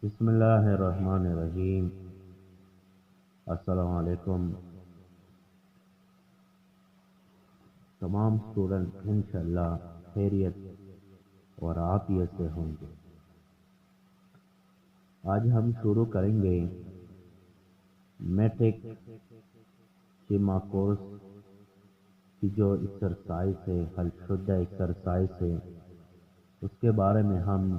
بسم اللہ الرحمن الرحیم۔ السلام علیکم تمام اسٹوڈنٹ، انشاءاللہ خیریت اور عافیت سے ہوں گے۔ آج ہم شروع کریں گے میٹرک شیما کورس کی جو ایکسرسائز ہے، حل شدہ ایکسرسائز ہے، اس کے بارے میں ہم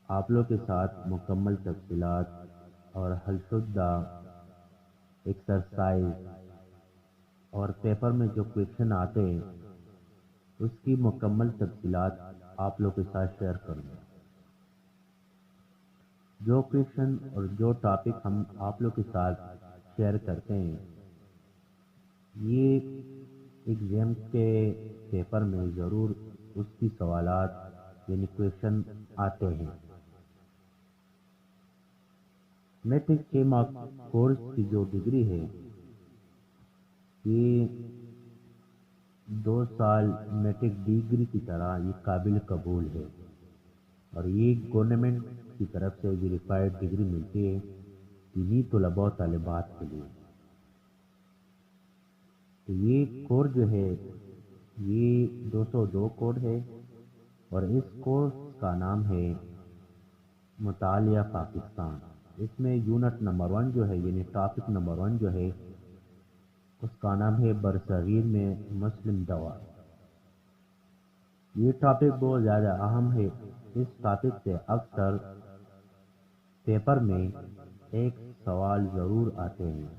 آپ لوگ کے ساتھ مکمل تفصیلات اور حل شدہ ایکسرسائز اور پیپر میں جو کویشچن آتے ہیں اس کی مکمل تفصیلات آپ لوگ کے ساتھ شیئر کروں گا۔ جو کویشچن اور جو ٹاپک ہم آپ لوگ کے ساتھ شیئر کرتے ہیں، یہ ایگزام کے پیپر میں ضرور اس کی سوالات یعنی کویشچن آتے ہیں۔ میٹرک کے کورس کی جو ڈگری ہے، یہ 2 سال میٹرک ڈگری کی طرح یہ قابل قبول ہے اور یہ گورنمنٹ کی طرف سے ویریفائڈ ڈگری ملتی ہے دینی طلباء و طالبات کے لیے۔ تو یہ کورس جو ہے یہ 202 کوڈ ہے اور اس کورس کا نام ہے مطالعہ پاکستان۔ اس میں یونٹ نمبر 1 جو ہے یعنی ٹاپک نمبر 1 جو ہے اس کا نام ہے برصغیر میں مسلم دور۔ یہ ٹاپک بہت زیادہ اہم ہے۔ اس ٹاپک سے اکثر پیپر میں ایک سوال ضرور آتے ہیں۔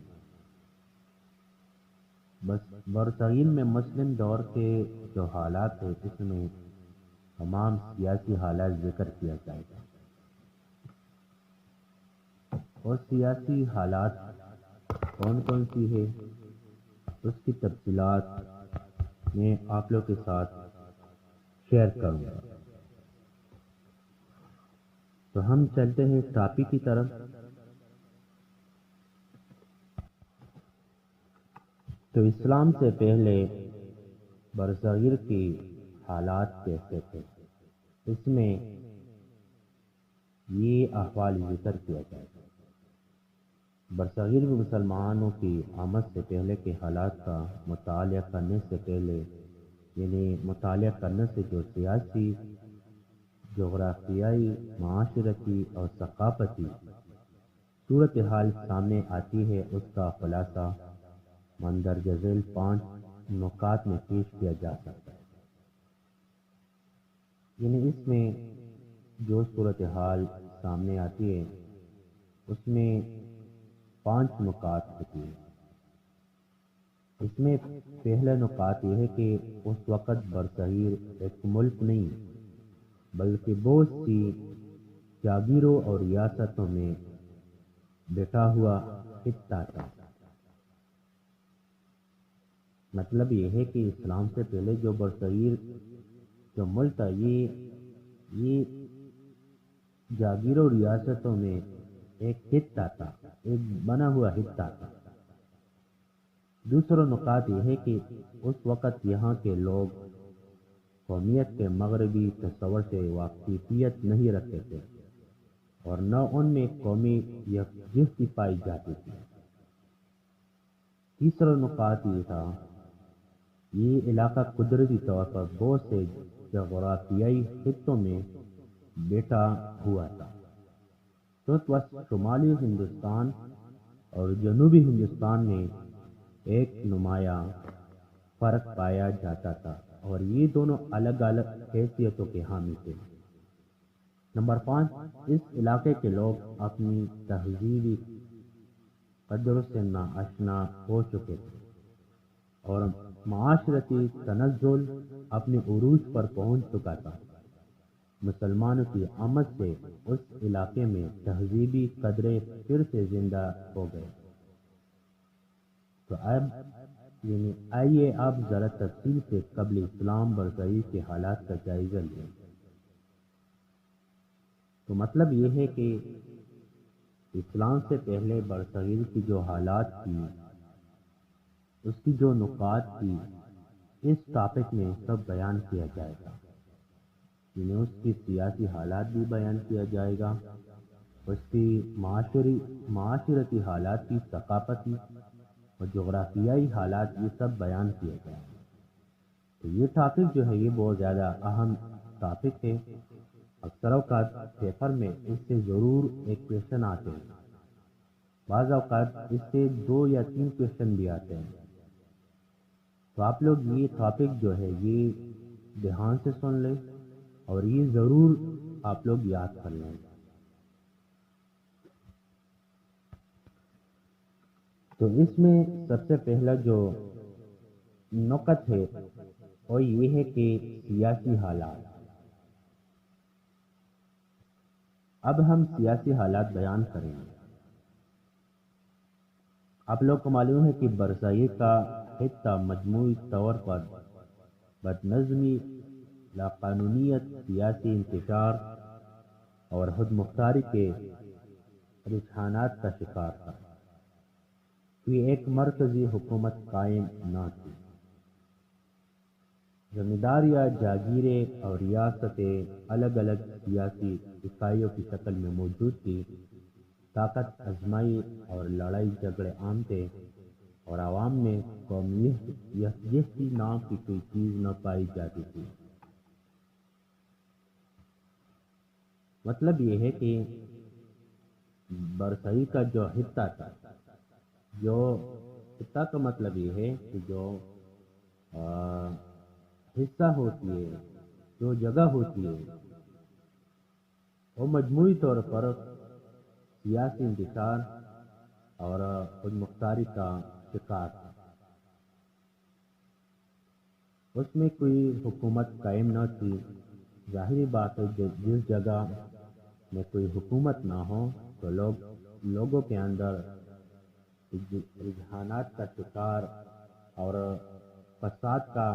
بس برصغیر میں مسلم دور کے جو حالات ہیں اس میں تمام سیاسی حالات ذکر کیا جائے گا اور سیاسی حالات کون کون سی ہے اس کی تفصیلات میں آپ لوگ کے ساتھ شیئر کروں گا۔ تو ہم چلتے ہیں ٹاپک کی طرف۔ تو اسلام سے پہلے برصغیر کی حالات کیسے تھے، اس میں یہ احوال ذکر کیا جائے گا۔ برصغیر میں مسلمانوں کی آمد سے پہلے کے حالات کا مطالعہ کرنے سے پہلے یعنی مطالعہ کرنے سے جو سیاسی، جغرافیائی، معاشرتی اور ثقافتی صورتحال سامنے آتی ہے، اس کا خلاصہ مندرجہ ذیل 5 نکات میں پیش کیا جا سکتا ہے۔ یعنی اس میں جو صورتحال سامنے آتی ہے اس میں 5 نکات ہوتی ہیں۔ اس میں پہلا نکات یہ ہے کہ اس وقت برصغیر ایک ملک نہیں بلکہ بہت سی جاگیروں اور ریاستوں میں بیٹھا ہوا خطہ تھا۔ مطلب یہ ہے کہ اسلام سے پہلے جو برصغیر جو ملک تھا یہ جاگیروں ریاستوں میں ایک خطہ تھا، ایک بنا ہوا خطہ تھا۔ دوسرا نکات یہ ہے کہ اس وقت یہاں کے لوگ قومیت کے مغربی تصور سے واقفیت نہیں رکھتے تھے اور نہ ان میں قومی یکجہتی پائی جاتی تھی۔ تیسرا نکات یہ تھا، یہ علاقہ قدرتی طور پر بہت سے جغرافیائی خطوں میں بیٹھا ہوا تھا۔ چوتھا، شمالی ہندوستان اور جنوبی ہندوستان میں ایک نمایاں فرق پایا جاتا تھا اور یہ دونوں الگ الگ حیثیتوں کے حامی تھے۔ نمبر 5، اس علاقے کے لوگ اپنی تہذیبی قدروں سے ناآشنا ہو چکے تھے اور معاشرتی تنزل اپنے عروج پر پہنچ چکا تھا۔ مسلمانوں کی آمد سے اس علاقے میں تہذیبی قدریں پھر سے زندہ ہو گئے۔ تو آئیے اب ذرا تفصیل سے قبل اسلام برصغیر کے حالات کا جائزہ لیں۔ تو مطلب یہ ہے کہ اسلام سے پہلے برصغیر کی جو حالات تھی، اس کی جو نکات تھی، اس ٹاپک میں سب بیان کیا جائے گا۔ یعنی اس کی سیاسی حالات بھی بیان کیا جائے گا، اس کی معاشرتی حالات کی، ثقافتی اور جغرافیائی حالات، یہ سب بیان کیے جائیں گے۔ تو یہ ٹاپک جو ہے یہ بہت زیادہ اہم ٹاپک ہے۔ اکثر اوقات پیپر میں اس سے ضرور ایک کویشچن آتے ہیں، بعض اوقات اس سے 2 یا 3 کویشچن بھی آتے ہیں۔ تو آپ لوگ یہ ٹاپک جو ہے یہ دھیان سے سن لیں اور یہ ضرور آپ لوگ یاد کر لیں۔ تو اس میں سب سے پہلا جو نکت ہے وہ یہ ہے کہ سیاسی حالات۔ اب ہم سیاسی حالات بیان کریں گے۔ آپ لوگ کو معلوم ہے کہ برصغیر کا خطہ مجموعی طور پر بد نظمی، لاقانونیت، سیاسی انتشار اور خود مختاری کے رجحانات کا شکار تھا۔ کوئی ایک مرکزی حکومت قائم نہ تھی۔ زمینداریاں، جاگیریں اور ریاستیں الگ الگ سیاسی اکائیوں کی شکل میں موجود تھی۔ طاقت آزمائی اور لڑائی جھگڑے عام تھے اور عوام میں قومیت یکجہتی نام کی کوئی چیز نہ پائی جاتی تھی۔ مطلب یہ ہے کہ برصغیر کا جو خطہ تھا، جو خطہ کا مطلب یہ ہے کہ جو حصہ ہوتی ہے، جو جگہ ہوتی ہے، وہ مجموعی طور پر سیاسی انتشار اور خود مختاری کا شکار تھا۔ اس میں کوئی حکومت قائم نہ تھی۔ ظاہری بات ہے جس جگہ میں کوئی حکومت نہ ہو تو لوگوں کے اندر رجحانات کا شکار اور فساد کا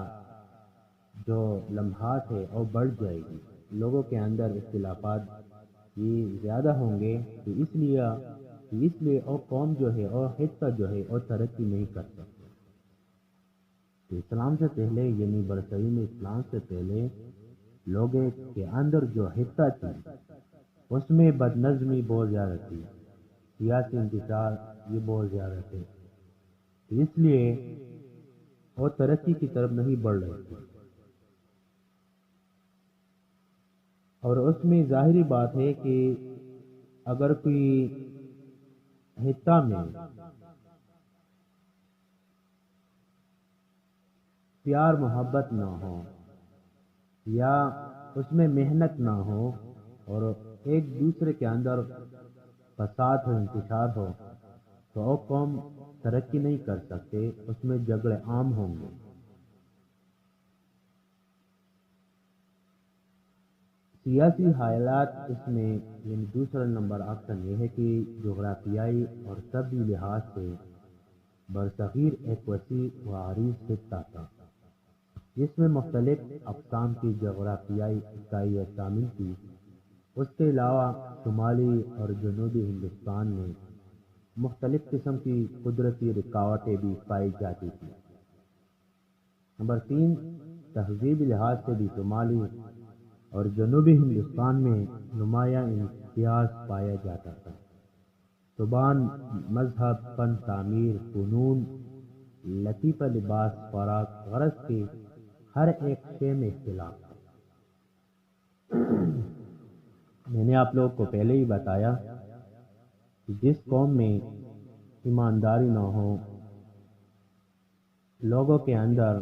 جو لمحات ہے وہ بڑھ جائے گی۔ لوگوں کے اندر اختلافات یہ زیادہ ہوں گے، تو اس لیے وہ قوم جو ہے اور خطہ جو ہے وہ ترقی نہیں کر سکتے۔ تو اسلام سے پہلے، یعنی برصغیر میں اسلام سے پہلے لوگوں کے اندر جو خطہ تھی اس میں بد نظمی بہت زیادہ تھی، سیاسی انتشار یہ بہت زیادہ تھے، اس لیے وہ ترقی کی طرف نہیں بڑھ رہے تھے۔ اور اس میں ظاہری بات ہے کہ اگر کوئی خطہ میں پیار محبت نہ ہو یا اس میں محنت نہ ہو اور ایک دوسرے کے اندر فساد ہو، انتشار ہو، تو وہ قوم ترقی نہیں کر سکتے، اس میں جھگڑے عام ہوں گے۔ سیاسی حالات اس میں یعنی دوسرا نمبر آپشن یہ ہے کہ جغرافیائی اور طبعی لحاظ سے برصغیر ایک وسیع و عریض خطہ تھا جس میں مختلف اقسام کی جغرافیائی اکائیاں شامل تھیں۔ اس کے علاوہ شمالی اور جنوبی ہندوستان میں مختلف قسم کی قدرتی رکاوٹیں بھی پائی جاتی تھیں۔ نمبر 3، تہذیبی لحاظ سے بھی شمالی اور جنوبی ہندوستان میں نمایاں امتیاز پایا جاتا تھا۔ زبان، مذہب، فن تعمیر، فنون، لطیفہ لباس، خوراک، غرض کے ہر ایک شے میں اختلاف تھا۔ میں نے آپ لوگوں کو پہلے ہی بتایا کہ جس قوم میں ایمانداری نہ ہو، لوگوں کے اندر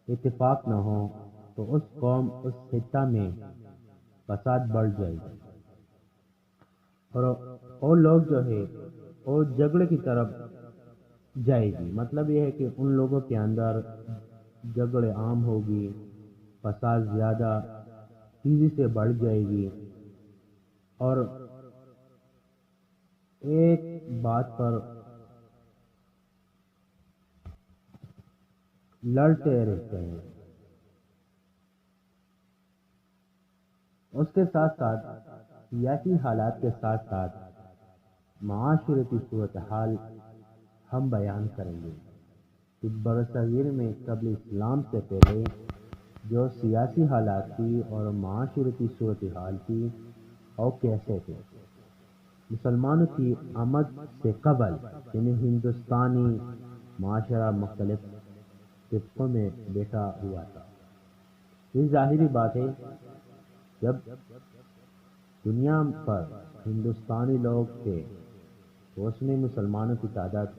اتفاق نہ ہو، تو اس قوم، اس خطہ میں فساد بڑھ جائے گا اور وہ لوگ جو ہے وہ جھگڑے کی طرف جائے گی۔ مطلب یہ ہے کہ ان لوگوں کے اندر جھگڑے عام ہوگی، فساد زیادہ تیزی سے بڑھ جائے گی اور ایک بات پر لڑتے رہتے ہیں۔ اس کے ساتھ ساتھ سیاسی حالات کے ساتھ ساتھ معاشرتی صورتحال ہم بیان کریں گے کہ برصغیر میں قبل اسلام سے پہلے جو سیاسی حالات کی اور معاشرتی صورتحال کی اور کیسے تھے۔ مسلمانوں کی آمد سے قبل یعنی ہندوستانی معاشرہ مختلف طبقوں میں بیٹھا ہوا تھا۔ یہ ظاہری بات ہے، جب دنیا پر ہندوستانی لوگ تھے تو اس میں مسلمانوں کی تعداد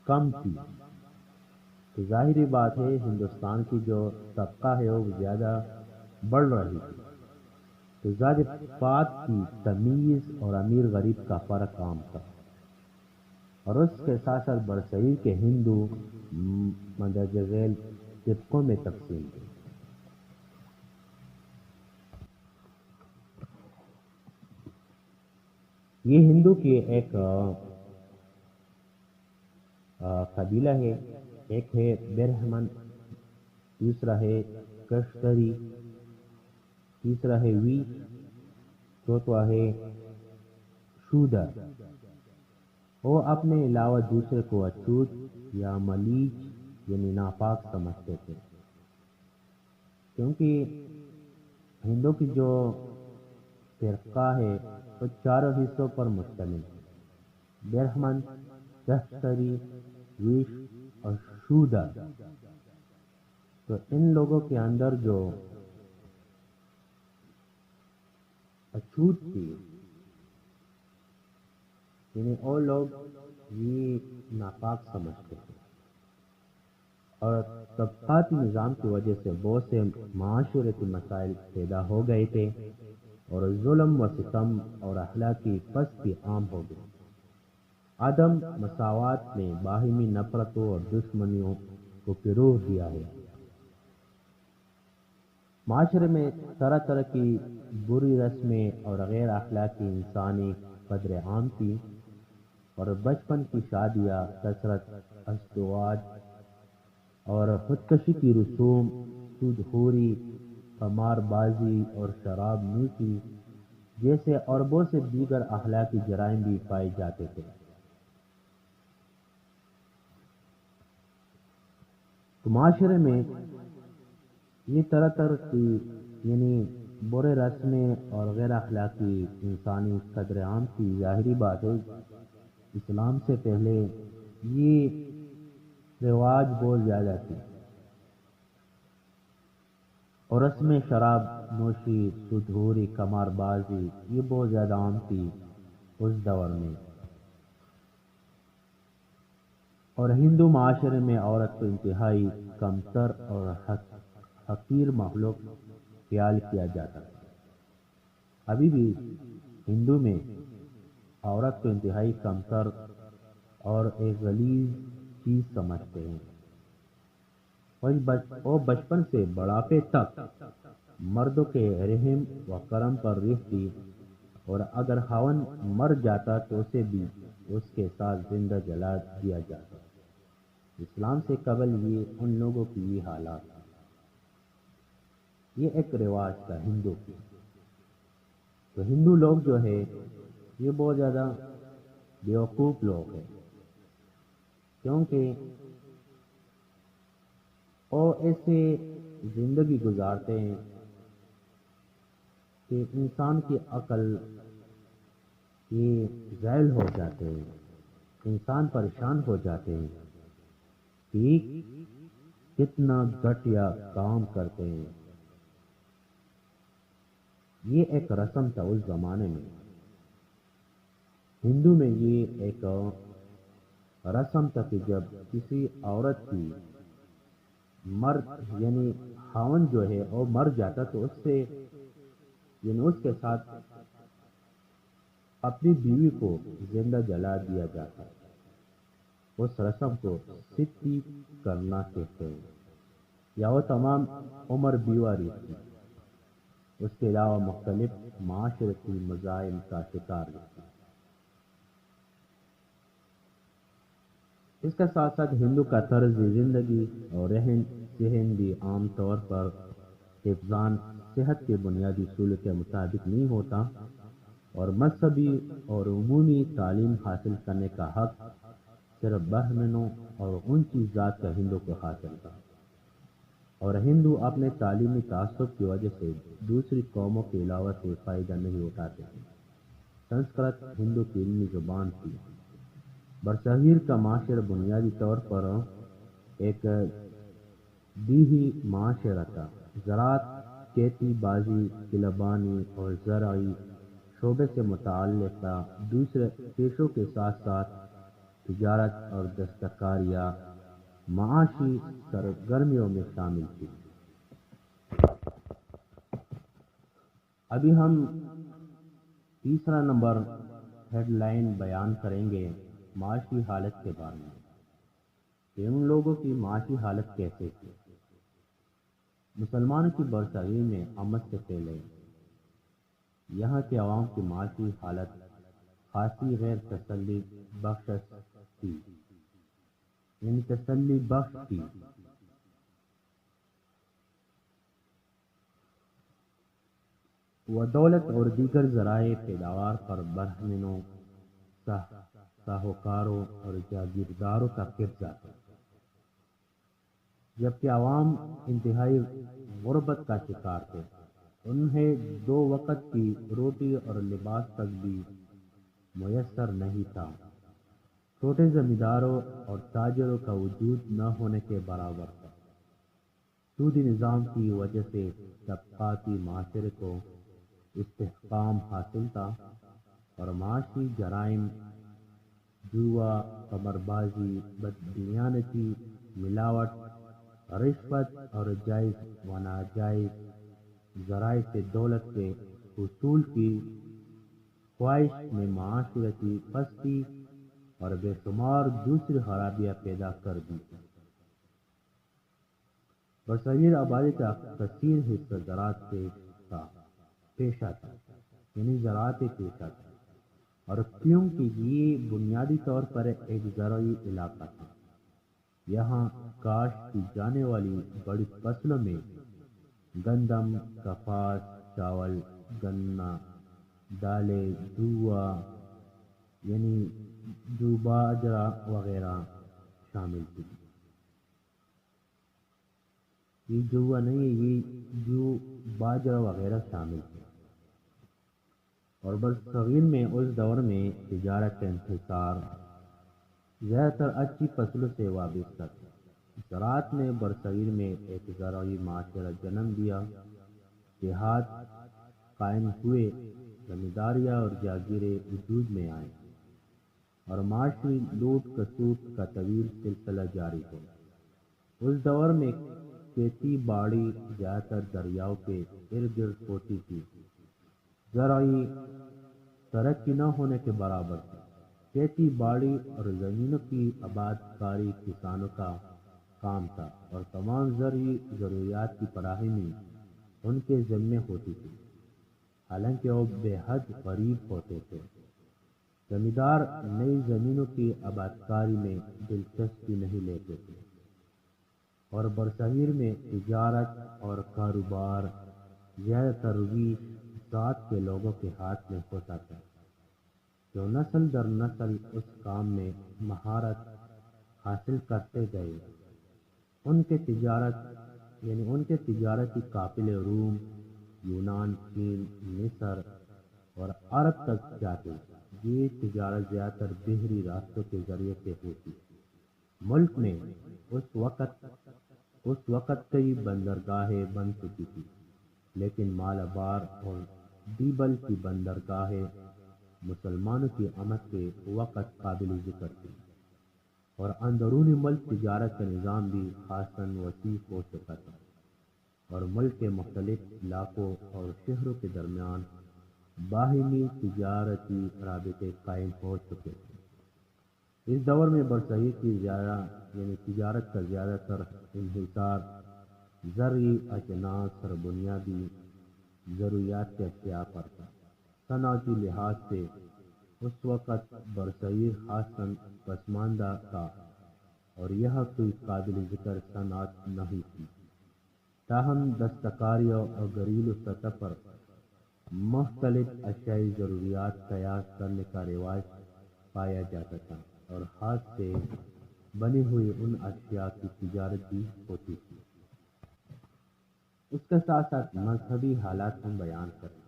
کم تھی، تو ظاہری بات ہے ہندوستان کی جو طبقہ ہے وہ زیادہ بڑھ رہی تھی، تو ذات پات کی تمیز اور امیر غریب کا فرق عام تھا، اور اس کے ساتھ ساتھ برصغیر کے ہندو مندرجہ ذیل طبقوں میں تقسیم تھے۔ یہ ہندو کی ایک قبیلہ ہے، ایک ہے برہمن، دوسرا ہے کشتری، تیسرا ہے ویش، چوتھا ہے شودر۔ وہ اپنے علاوہ دوسرے کو اچھوت یا ملیچ یعنی ناپاک سمجھتے تھے، کیونکہ ہندو کی جو فرقہ ہے وہ چاروں حصوں پر مشتمل ہے: برہمن، کشتری، ویش اور شودر۔ تو ان لوگوں کے اندر جو اچھوت تھی، یعنی وہ لوگ یہ ناپاک سمجھتے تھے، اور طبقاتی نظام کی وجہ سے بہت سے معاشرتی مسائل پیدا ہو گئے تھے، اور ظلم و ستم اور اخلاقی پستی عام ہو گئی۔ عدم مساوات نے باہمی نفرتوں اور دشمنیوں کو فروغ دیا ہے۔ معاشرے میں طرح طرح کی بری رسمیں اور غیر اخلاقی انسانی قدریں عام تھی، اور بچپن کی شادیاں، کثرت ازدواج اور خودکشی کی رسوم، سود خوری، قمار بازی اور شراب نوشی جیسے اور بہت سے دیگر اخلاقی جرائم بھی پائے جاتے تھے۔ تو معاشرے میں یہ طرح طرح کی یعنی برے رسمیں اور غیر اخلاقی انسانی قدر عام کی ظاہری بات ہے، اسلام سے پہلے یہ رواج بہت زیادہ تھی، اور اس میں شراب نوشی، سود خوری، قمار بازی یہ بہت زیادہ عام تھی اس دور میں۔ اور ہندو معاشرے میں عورت کو انتہائی کمتر اور حقیر مخلوق خیال کیا جاتا تھا۔ ابھی بھی ہندو میں عورت کو انتہائی کمتر اور ایک غلیظ چیز سمجھتے ہیں، وہ بچپن سے بڑھاپے تک مردوں کے رحم و کرم پر رہتی، اور اگر خاوند مر جاتا تو اسے بھی اس کے ساتھ زندہ جلا دیا جاتا۔ اسلام سے قبل یہ ان لوگوں کی یہ حالات تھا۔ یہ ایک رواج تھا ہندو کی۔ تو ہندو لوگ جو ہے یہ بہت زیادہ بیوقوف لوگ ہیں، کیونکہ وہ ایسے زندگی گزارتے ہیں کہ انسان کی عقل یہ ذیل ہو جاتے ہیں، انسان پریشان ہو جاتے ہیں کہ کتنا گھٹیا کام کرتے ہیں۔ یہ ایک رسم تھا اس زمانے میں، ہندو میں یہ ایک رسم تھا کہ جب کسی عورت کی مرد یعنی خاوند جو ہے وہ مر جاتا تو اس سے یعنی اس کے ساتھ اپنی بیوی کو زندہ جلا دیا جاتا ہے۔ اس رسم کو ستی کرنا کہتے ہیں، یا وہ تمام عمر بیوہ رہتی، اس کے علاوہ مختلف معاشرتی مزاحم کا شکار رہتی۔ اس کے ساتھ ساتھ ہندو کا طرز زندگی اور رہن سہن بھی عام طور پر حفظان صحت کے بنیادی اصول کے مطابق نہیں ہوتا، اور مذہبی اور عمومی تعلیم حاصل کرنے کا حق صرف برہمنوں اور اونچی ذات کا ہندو کو حاصل تھا، اور ہندو اپنے تعلیمی تعصب کی وجہ سے دوسری قوموں کے علاوہ سے فائدہ نہیں اٹھاتے تھے۔ سنسکرت ہندو کی علمی زبان تھی۔ برصغیر کا معاشرہ بنیادی طور پر ایک دیہی معاشرہ تھا۔ زراعت، کھیتی باڑی، قلعہ اور زرعی شعبے سے متعلق تھا۔ دوسرے پیشوں کے ساتھ ساتھ تجارت اور دستکاریاں معاشی سرگرمیوں میں شامل تھی۔ ابھی ہم تیسرا نمبر ہیڈ لائن بیان کریں گے معاشی حالت کے بارے میں کہ ان لوگوں کی معاشی حالت کیسے تھی۔ مسلمانوں کی برصغیر میں آمد سے پہلے یہاں کے عوام کی معاشی حالت خاصی غیر تسلی بخش تھی، یعنی تسلی بخش تھی۔ وہ دولت اور دیگر ذرائع پیداوار پر برہمنوں، ساہوکاروں اور جاگیرداروں کا قبضہ تھا، جبکہ عوام انتہائی غربت کا شکار تھے۔ انہیں 2 وقت کی روٹی اور لباس تک بھی میسر نہیں تھا۔ چھوٹے زمینداروں اور تاجروں کا وجود نہ ہونے کے برابر تھا۔ سودی نظام کی وجہ سے طبقاتی معاشرے کو استحکام حاصل تھا اور معاشی جرائم، جوا، قمار بازی، بددیانتی، ملاوٹ، رشوت اور جائز و ناجائز ذرائع سے دولت کے حصول کی خواہش نے معاشرتی پستی اور بے شمار دوسری خرابیاں پیدا کر دی تھیں۔ برصغیر آبادی کا کثیر حصہ زراعت پیشہ تھا، یعنی زراعت پیشہ تھا، اور کیونکہ یہ بنیادی طور پر ایک زرعی علاقہ تھا، یہاں کاشت کی جانے والی بڑی فصلوں میں گندم، کپاس، چاول، گنا، دالیں، جو باجرہ وغیرہ شامل تھی۔ یہ جوا نہیں ہے، یہ جو باجرہ وغیرہ شامل تھے۔ اور برصغیر میں اس دور میں تجارت کا انحصار زیادہ تر اچھی فصلوں سے وابستہ تھا۔ زراعت نے برصغیر میں ایک زرعی معاشرہ جنم دیا، دیہات قائم ہوئے، زمینداریاں اور جاگیریں وجود میں آئیں، اور معاشی لوٹ کسوٹ کا طویل سلسلہ جاری ہو۔ اس دور میں کھیتی باڑی زیادہ تر دریاؤں کے ارد گرد ہوتی تھی۔ زرعی ترقی نہ ہونے کے برابر تھی۔ کھیتی باڑی اور زمینوں کی آباد کاری کسانوں کا کام تھا، اور تمام زرعی ضروریات کی فراہمی ان کے ذمے ہوتی تھی، حالانکہ وہ بے حد غریب ہوتے تھے۔ زمیندار نئی زمینوں کی آباد کاری میں دلچسپی نہیں لیتے تھے، اور برصغیر میں تجارت اور کاروبار زیادہ تر رویش ذات کے لوگوں کے ہاتھ میں ہوتا تھا، جو نسل در نسل اس کام میں مہارت حاصل کرتے گئے۔ ان کے تجارتی قافلے روم، یونان، چین، مصر اور عرب تک جاتے۔ یہ تجارت زیادہ تر بحری راستوں کے ذریعے سے ہوتی۔ ملک میں اس وقت کئی بندرگاہیں بن چکی تھی، لیکن مالابار اور دیبل کی بندرگاہیں مسلمانوں کی آمد کے وقت قابل ذکر تھی، اور اندرونی ملک تجارت کا نظام بھی خاصاً وسیع ہو چکا تھا، اور ملک کے مختلف علاقوں اور شہروں کے درمیان باہمی تجارتی رابطے قائم ہو چکے تھے۔ اس دور میں برصغیر کی تجارت کا زیادہ تر انحصار زرعی اجناس اور بنیادی ضروریات کے اشیاء پر تھا۔ صنعتی لحاظ سے اس وقت برصغیر خاصاً پسماندہ تھا، اور یہاں کوئی قابل ذکر صنعت نہیں تھی۔ تاہم دستکاریوں اور گھریلو سطح پر مختلف اشیائی ضروریات تیار کرنے کا رواج پایا جاتا تھا، اور ہاتھ سے بنی ہوئی ان اشیاء کی تجارت بھی ہوتی تھی۔ اس کے ساتھ ساتھ مذہبی حالات ہم بیان کریں۔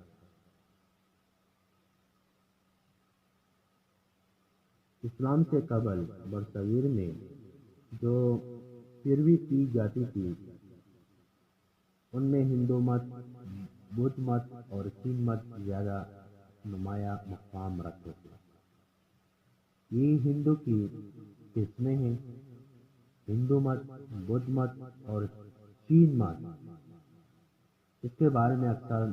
اسلام سے قبل برصغیر میں جو پیروی کی جاتی تھی ان میں ہندو مت، بدھ مت اور سکھ مت زیادہ نمایاں مقام رکھتے تھے۔ یہ ہندو کی قسمیں ہیں، ہندو مت، بدھ مت اور سکھ مت۔ اس کے بارے میں اکثر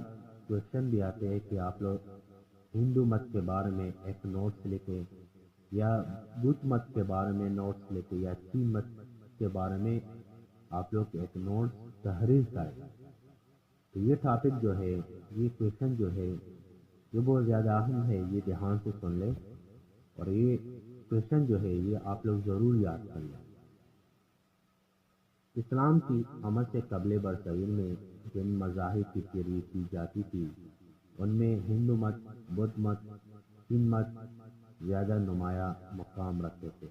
کوشچن بھی آتے ہیں کہ آپ لوگ ہندو مت کے بارے میں ایک نوٹس لکھیں، یا بدھ مت کے بارے میں نوٹس لکھیں، یا سکھ مت کے بارے میں آپ لوگ ایک نوٹس تحریر کریں۔ تو یہ ٹاپک جو ہے، یہ کوشچن جو ہے یہ بہت زیادہ اہم ہے، یہ دھیان سے سن لیں، اور یہ کوشچن جو ہے یہ آپ لوگ ضرور یاد کر لیں۔ اسلام کی آمد سے قبل برصغیر میں جن مذاہب کی پیروی کی جاتی تھی ان میں ہندو مت، بدھ مت، سکھ مت زیادہ نمایاں مقام رکھتے تھے،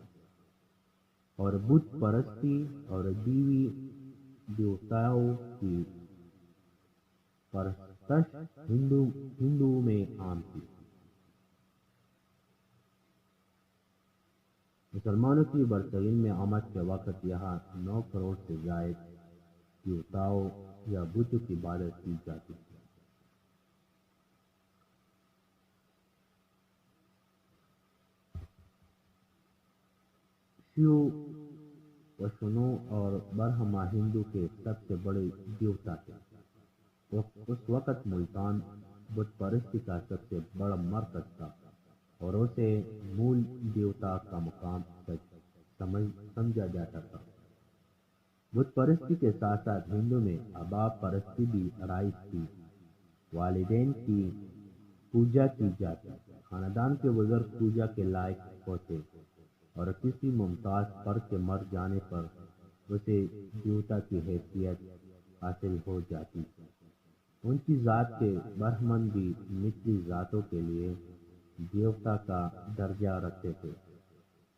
اور بت پرستی اور دیوی دیوتاؤں کی پرستش ہندوؤں میں عام تھی۔ مسلمانوں کی برصغیر میں آمد کے وقت یہاں 9 کروڑ سے زائد دیوتاؤں یا بتوں کی عبادت کی جاتی تھی۔ شیو، وشنو اور برہما ہندو کے سب سے بڑے دیوتا تھے۔ اس وقت ملتان بت پرستی کا سب سے بڑا مرکز تھا، اور اسے مول دیوتا کا مقام سمجھا جاتا تھا۔ بت پرستی کے ساتھ ساتھ ہندو میں احباب پرستی بھی رائج تھی۔ والدین کی پوجا کی جاتی، خاندان کے بزرگ پوجا کے لائق ہوتے، اور کسی ممتاز فرد کے مر جانے پر اسے دیوتا کی حیثیت حاصل ہو جاتی۔ ان کی ذات کے برہمن بھی نچلی ذاتوں کے لیے دیوتا کا درجہ رکھتے تھے۔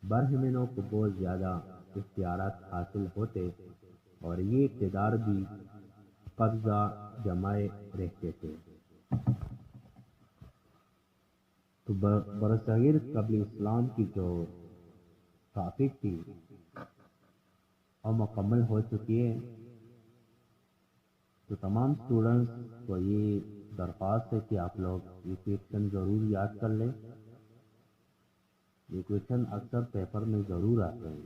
برہمنوں کو بہت زیادہ اختیارات حاصل ہوتے، اور یہ اقتدار بھی قبضہ جمائے رہتے تھے۔ تو برصغیر قبل اسلام کی جو ٹاپک تھی اور مکمل ہو چکی ہے۔ تو تمام اسٹوڈنٹس کو یہ درخواست ہے کہ آپ لوگ یہ کویشچن ضرور یاد کر لیں۔ یہ کویشچن اکثر پیپر میں ضرور آتے ہیں،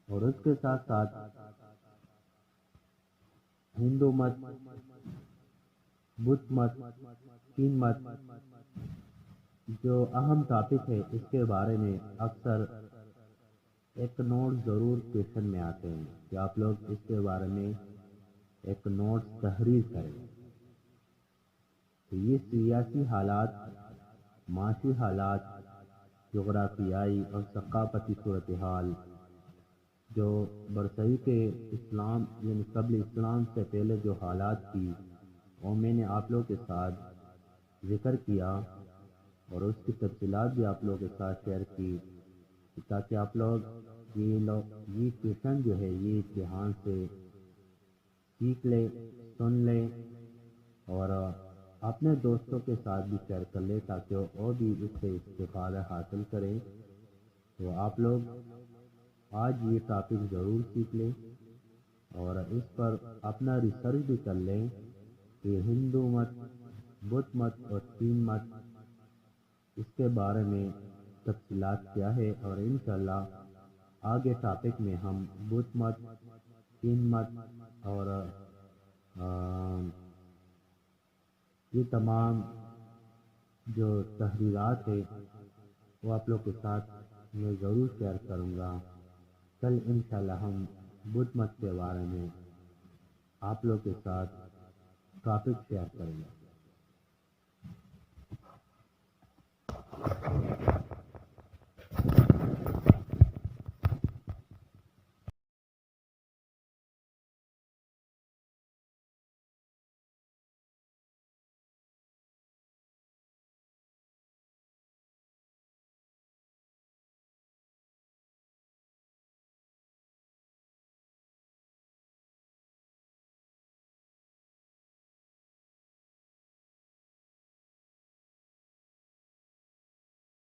اور اس کے ساتھ ساتھ ہندو مت، بدھ مت، سکھ مت جو اہم ٹاپک ہے اس کے بارے میں اکثر ایک نوٹ ضرور کویشچن میں آتے ہیں کہ آپ لوگ اس کے بارے میں ایک نوٹ تحریر کریں۔ تو یہ سیاسی حالات، معاشی حالات، جغرافیائی اور ثقافتی صورتحال جو برصغیر کے اسلام یعنی قبل اسلام سے پہلے جو حالات تھی وہ میں نے آپ لوگوں کے ساتھ ذکر کیا، اور اس کی تفصیلات بھی آپ لوگوں کے ساتھ شیئر کی، تاکہ آپ لوگ یہ کویشچن جو ہے یہ دھیان سے سیکھ لیں، سن لیں، اور اپنے دوستوں کے ساتھ بھی شیئر کر لیں تاکہ وہ بھی اس سے استفادہ حاصل کریں۔ تو آپ لوگ آج یہ ٹاپک ضرور سیکھ لیں، اور اس پر اپنا ریسرچ بھی کر لیں کہ ہندو مت، بدھ مت اور سکھ مت اس کے بارے میں تفصیلات کیا ہے، اور انشاءاللہ آگے ٹاپک میں ہم بدھ مت، سکھ مت اور یہ تمام جو تحریرات ہے وہ آپ لوگ کے ساتھ میں ضرور شیئر کروں گا۔ کل انشاءاللہ ہم بدھ مت کے بارے میں آپ لوگ کے ساتھ ٹاپک شیئر کریں گے۔